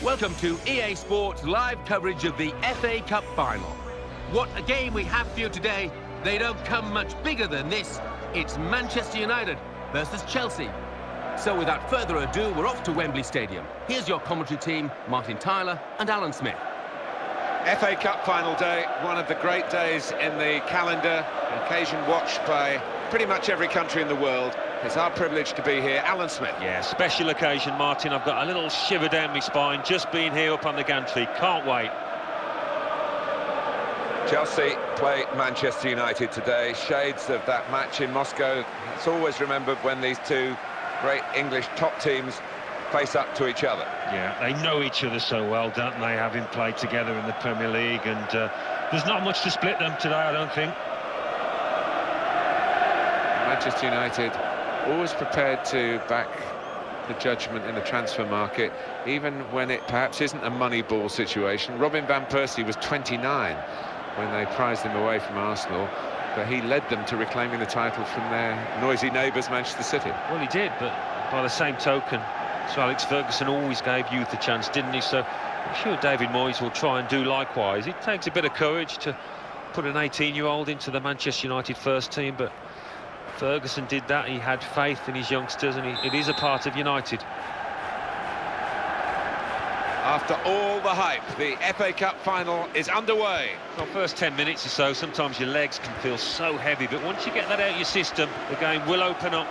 Welcome to EA Sports live coverage of the FA Cup final. What a game we have for you today. They don't come much bigger than this. It's Manchester United versus Chelsea. So without further ado, we're off to Wembley Stadium. Here's your commentary team, Martin Tyler and Alan Smith. FA Cup final day, one of the great days in the calendar, an occasion watched by pretty much every country in the world. It's our privilege to be here. Alan Smith. Yeah, special occasion, Martin. I've got a little shiver down my spine just being here up on the gantry. Can't wait. Chelsea play Manchester United today. Shades of that match in Moscow. It's always remembered when these two great English top teams face up to each other. Yeah, they know each other so well, don't they, having played together in the Premier League, and there's not much to split them today, I don't think. Manchester United always prepared to back the judgment in the transfer market, even when it perhaps isn't a money ball situation. Robin van Persie was 29 when they prized him away from Arsenal, but he led them to reclaiming the title from their noisy neighbours, Manchester City. Well, he did, but by the same token, Sir Alex Ferguson always gave youth a chance, didn't he? So I'm sure David Moyes will try and do likewise. It takes a bit of courage to put an 18-year-old into the Manchester United first team, but Ferguson did that. He had faith in his youngsters, and it is a part of United. After all the hype, the FA Cup final is underway. Well, first 10 minutes or so, sometimes your legs can feel so heavy, but once you get that out of your system, the game will open up.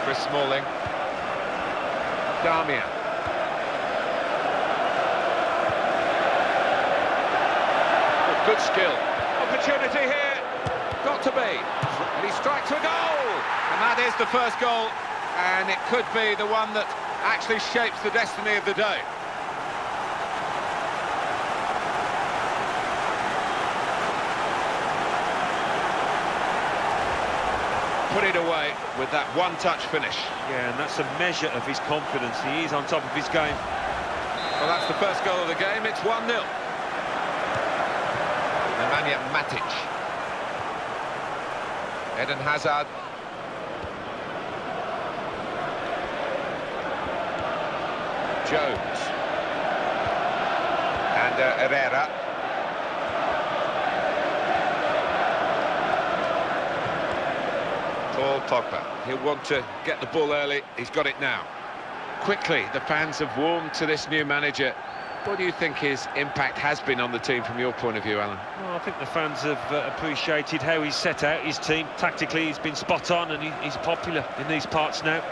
Chris Smalling. Darmian. Good skill. Opportunity here. Got to be. And he strikes a goal. And that is the first goal. And it could be the one that actually shapes the destiny of the day. Put it away with that one-touch finish. Yeah, and that's a measure of his confidence. He is on top of his game. Well, that's the first goal of the game. It's 1-0. Nemanja Matic. Eden Hazard. Jones. And Herrera. Paul Pogba. He'll want to get the ball early. He's got it now. Quickly, the fans have warmed to this new manager. What do you think his impact has been on the team from your point of view, Alan? Well, I think the fans have appreciated how he's set out his team. Tactically, he's been spot on, and he's popular in these parts now.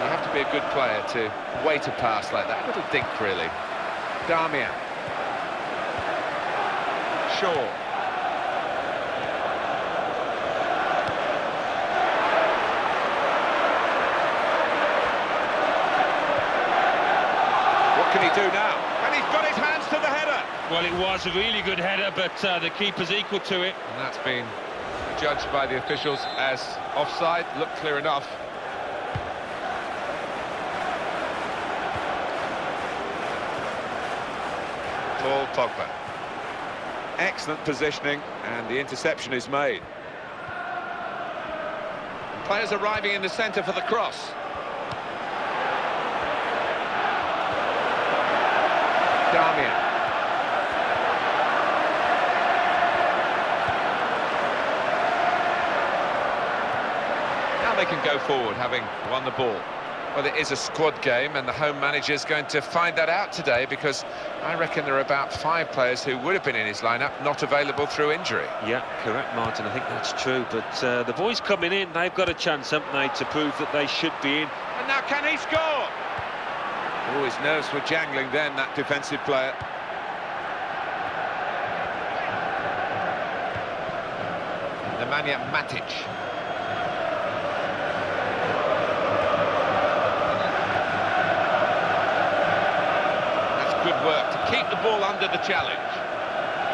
You have to be a good player to wait a pass like that. Little dink, really. Darmian. Shaw. What can he do now? And he's got his hands to the header. Well, it was a really good header, but the keeper's equal to it. And that's been judged by the officials as offside. Looked clear enough. Paul Pogba. Excellent positioning, and the interception is made. And players arriving in the centre for the cross. Darmian. Now they can go forward, having won the ball. Well, it is a squad game, and the home manager's going to find that out today, because I reckon there are about 5 players who would have been in his lineup not available through injury. Yeah, correct, Martin. I think that's true. But the boys coming in, they've got a chance, haven't they, to prove that they should be in. And now can he score? Oh, his nerves were jangling then, that defensive player. Nemanja Matic. Good work to keep the ball under the challenge.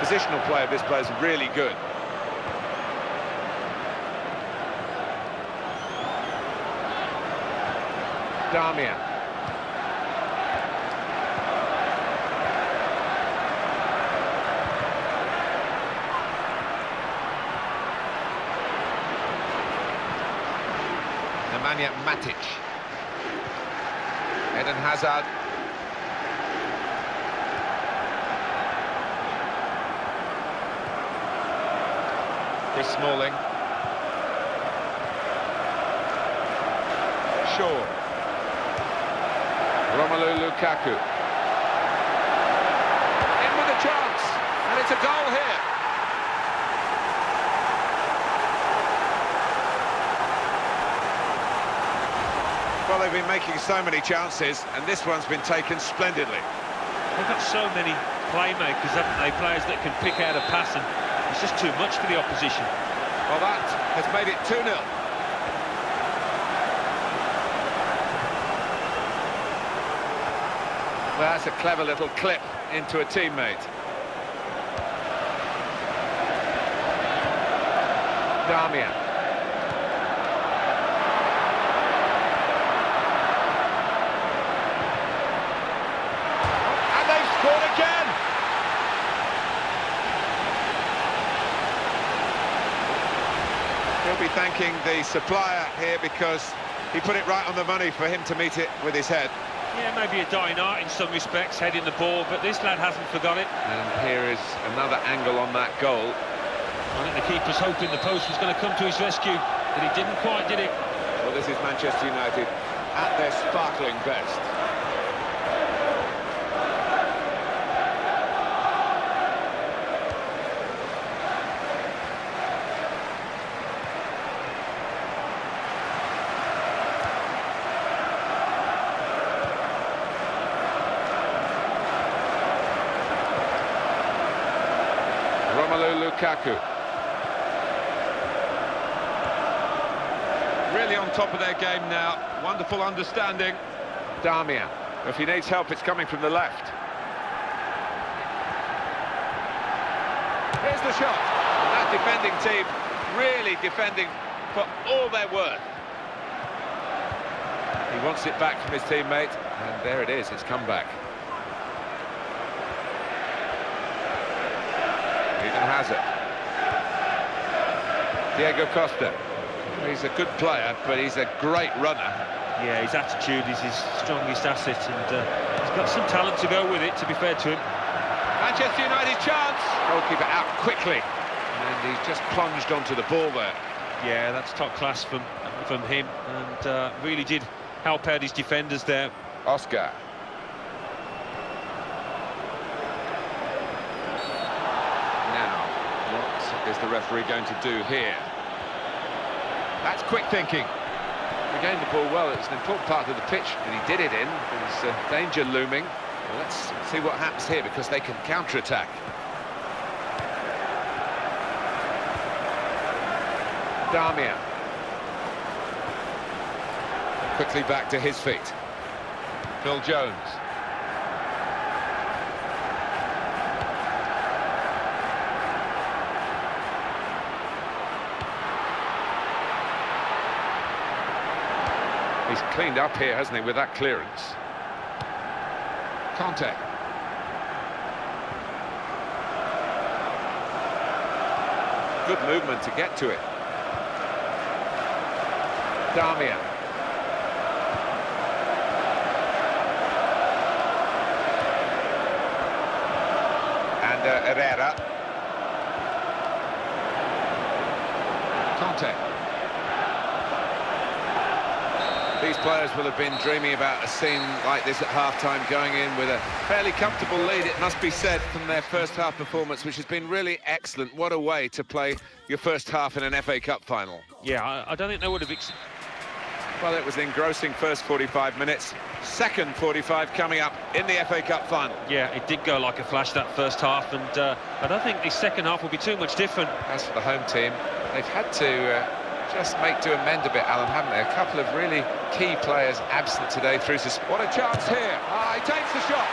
Positional play of this player is really good. Darmian. Nemanja Matic. Eden Hazard. Chris Smalling. Shaw. Romelu Lukaku. In with a chance, and it's a goal here. Well, they've been making so many chances, and this one's been taken splendidly. They've got so many playmakers, haven't they? Players that can pick out a pass, and it's just too much for the opposition. Well, that has made it 2-0. Well, that's a clever little clip into a teammate. Damian. And they've scored again! He'll be thanking the supplier here because he put it right on the money for him to meet it with his head. Yeah, maybe a dying art in some respects, heading the ball, but this lad hasn't forgot it. And here is another angle on that goal. I think the keeper's hoping the post was going to come to his rescue, but he didn't quite, did it? Well, this is Manchester United at their sparkling best. Romelu Lukaku. Really on top of their game now. Wonderful understanding. Damian. If he needs help, it's coming from the left. Here's the shot. And that defending team really defending for all they're worth. He wants it back from his teammate, and there it is. It's come back. Eden Hazard. Diego Costa. He's a good player, but he's a great runner. Yeah, his attitude is his strongest asset, and he's got some talent to go with it, to be fair to him. Manchester United chance. Goalkeeper out quickly, and he's just plunged onto the ball there. Yeah, that's top class from him, and really did help out his defenders there. Oscar. Now, what is the referee going to do here? That's quick thinking. He gained the ball well. It's an important part of the pitch that he did it in. There's danger looming. Well, let's see what happens here, because they can counter-attack. Damian. Quickly back to his feet. Phil Jones. He's cleaned up here, hasn't he, with that clearance. Conte. Good movement to get to it. Damian. And Herrera. Conte. These players will have been dreaming about a scene like this at half-time, going in with a fairly comfortable lead, it must be said, from their first-half performance, which has been really excellent. What a way to play your first half in an FA Cup final. Yeah, I don't think they would have... Well, it was engrossing first 45 minutes. Second 45 coming up in the FA Cup final. Yeah, it did go like a flash, that first half, and I don't think the second half will be too much different. As for the home team, they've had to... just make do amend a bit, Alan, haven't they? A couple of really key players absent today through suspension. What a chance here. He takes the shot.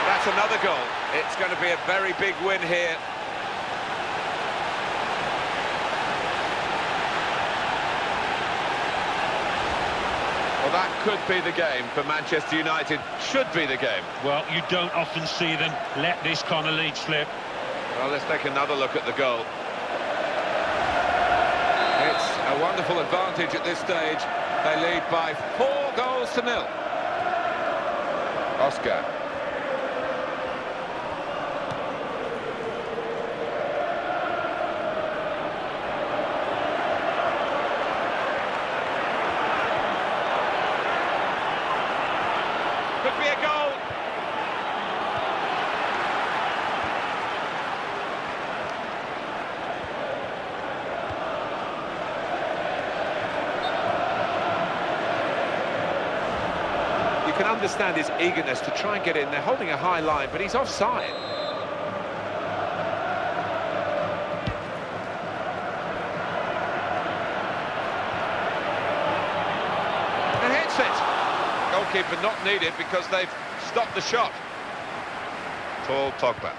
That's another goal. It's going to be a very big win here. Well, that could be the game for Manchester United. Should be the game. Well, you don't often see them let this kind of lead slip. Well, let's take another look at the goal. It's a wonderful advantage at this stage. They lead by 4-0. Oscar. Could be a goal. You can understand his eagerness to try and get in. They're holding a high line, but he's offside. And hits it. Goalkeeper not needed because they've stopped the shot. Paul Pogba.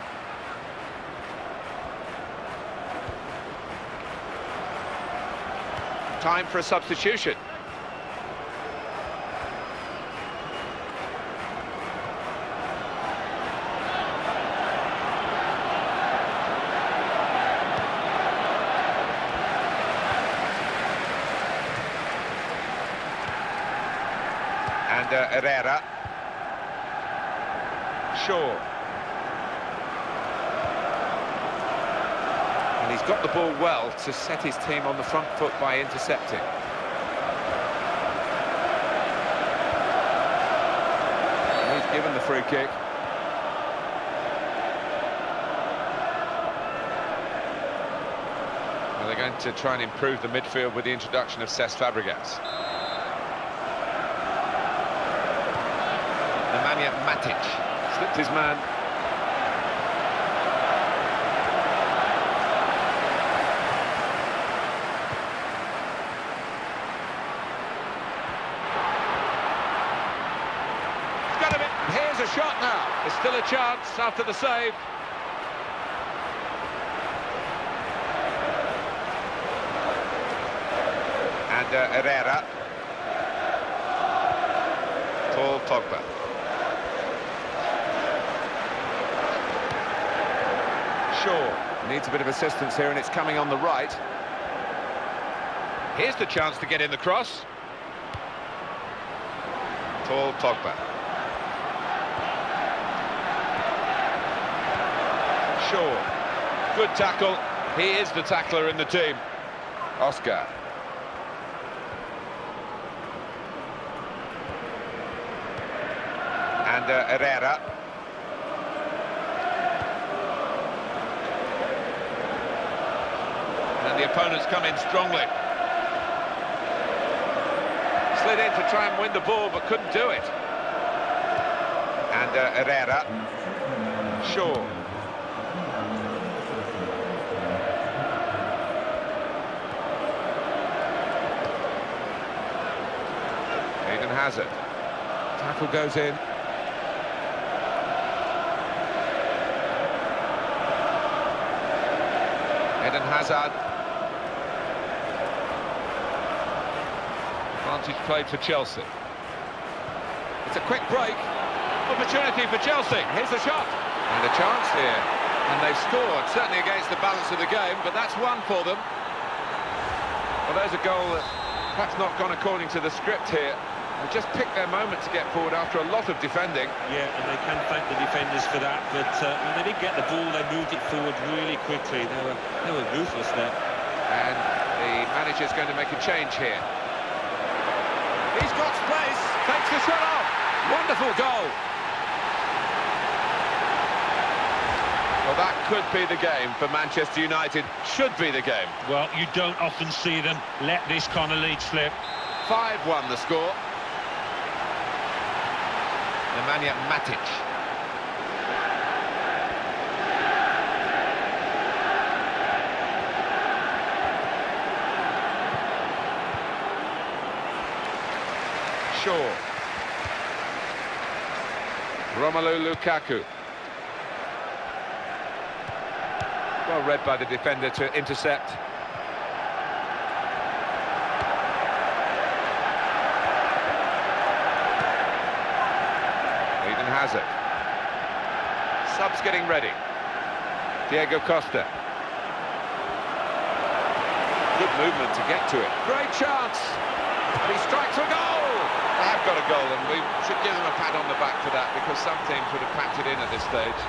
Time for a substitution. And Herrera. Shaw. And he's got the ball well to set his team on the front foot by intercepting. And he's given the free kick. Well, they're going to try and improve the midfield with the introduction of Cesc Fabregas. Nemanja Matic slipped his man. He's got a bit. Here's a shot now. There's still a chance after the save. And Herrera. Paul Pogba. Shaw needs a bit of assistance here, and it's coming on the right. Here's the chance to get in the cross. Paul Pogba. Shaw. Good tackle. He is the tackler in the team. Oscar. And Herrera. And the opponents come in strongly. Slid in to try and win the ball, but couldn't do it. And Herrera. Shaw. Eden Hazard. Tackle goes in. Eden Hazard. Advantage played for Chelsea. It's a quick break. Opportunity for Chelsea. Here's the shot. And a chance here. And they've scored, certainly against the balance of the game, but that's one for them. Well, there's a goal that perhaps not gone according to the script here. They just picked their moment to get forward after a lot of defending. Yeah, and they can thank the defenders for that, but when they did get the ball, they moved it forward really quickly. They were ruthless there. And the manager's going to make a change here. He's got space, takes the shot off. Wonderful goal. Well, that could be the game for Manchester United. Should be the game. Well, you don't often see them let this kind of lead slip. 5-1 the score. Nemanja Matic. Shaw. Romelu Lukaku. Well read by the defender to intercept. Eden Hazard. Subs getting ready. Diego Costa. Good movement to get to it. Great chance. And he strikes a goal! They have got a goal, and we should give them a pat on the back for that, because some teams would have packed it in at this stage.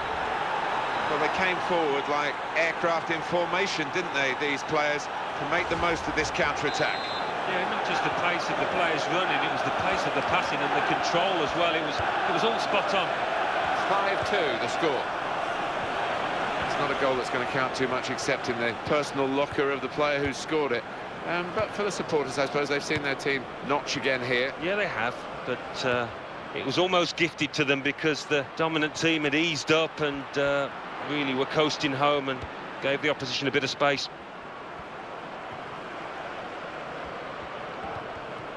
Well, they came forward like aircraft in formation, didn't they, these players, to make the most of this counter-attack. Yeah, not just the pace of the players running, it was the pace of the passing and the control as well. It was all spot on. 5-2 the score. It's not a goal that's going to count too much, except in the personal locker of the player who scored it. But for the supporters, I suppose, they've seen their team notch again here. Yeah, they have, but it was almost gifted to them because the dominant team had eased up and really were coasting home and gave the opposition a bit of space.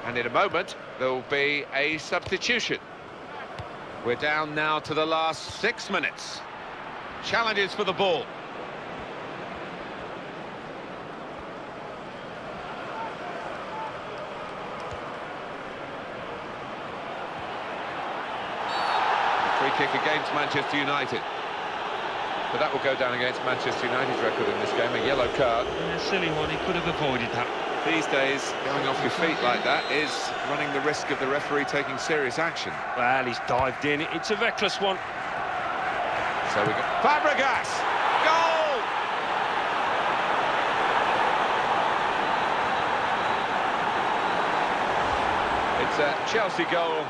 And in a moment, there'll be a substitution. We're down now to the last 6 minutes. Challenges for the ball. Free kick against Manchester United. But that will go down against Manchester United's record in this game, a yellow card. Yeah, silly one, he could have avoided that. These days, going off your feet like that is running the risk of the referee taking serious action. Well, he's dived in. It's a reckless one. So we go. Fabregas! Goal! It's a Chelsea goal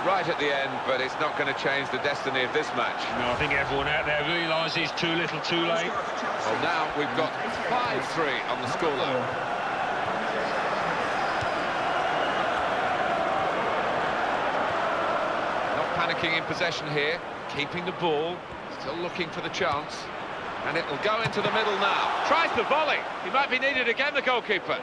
right at the end, but it's not going to change the destiny of this match. No, I think everyone out there realises too little, too late. Well, now we've got 5-3 on the scoreline. Panicking in possession here, keeping the ball, still looking for the chance, and it'll go into the middle now. Tries the volley, he might be needed again, the goalkeeper.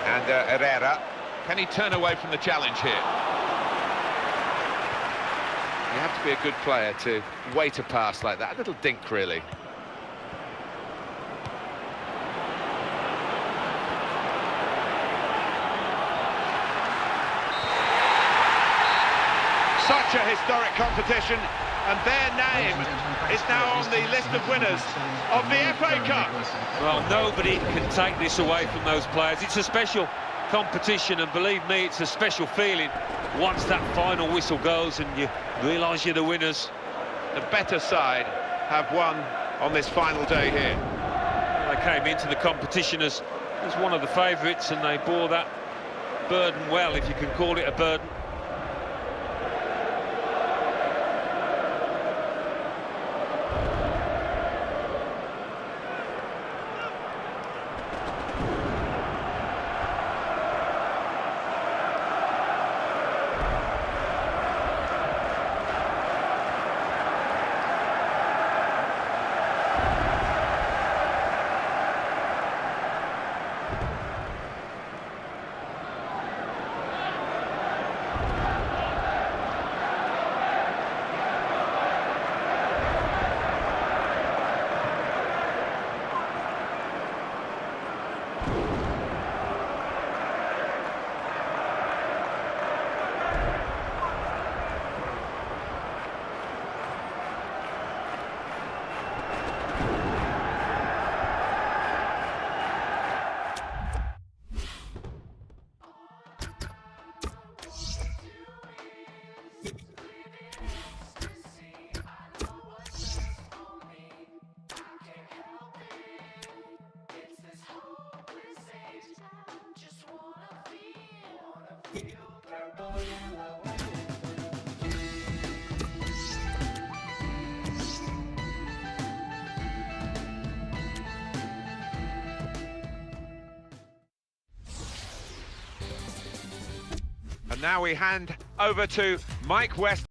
And Herrera, can he turn away from the challenge here? You have to be a good player to wait a pass like that, a little dink really. Such a historic competition, and their name is now on the list of winners of the FA Cup. Well, nobody can take this away from those players. It's a special competition, and believe me, it's a special feeling once that final whistle goes and you realise you're the winners. The better side have won on this final day here. They came into the competition as one of the favourites, and they bore that burden well, if you can call it a burden. And now we hand over to Mike West.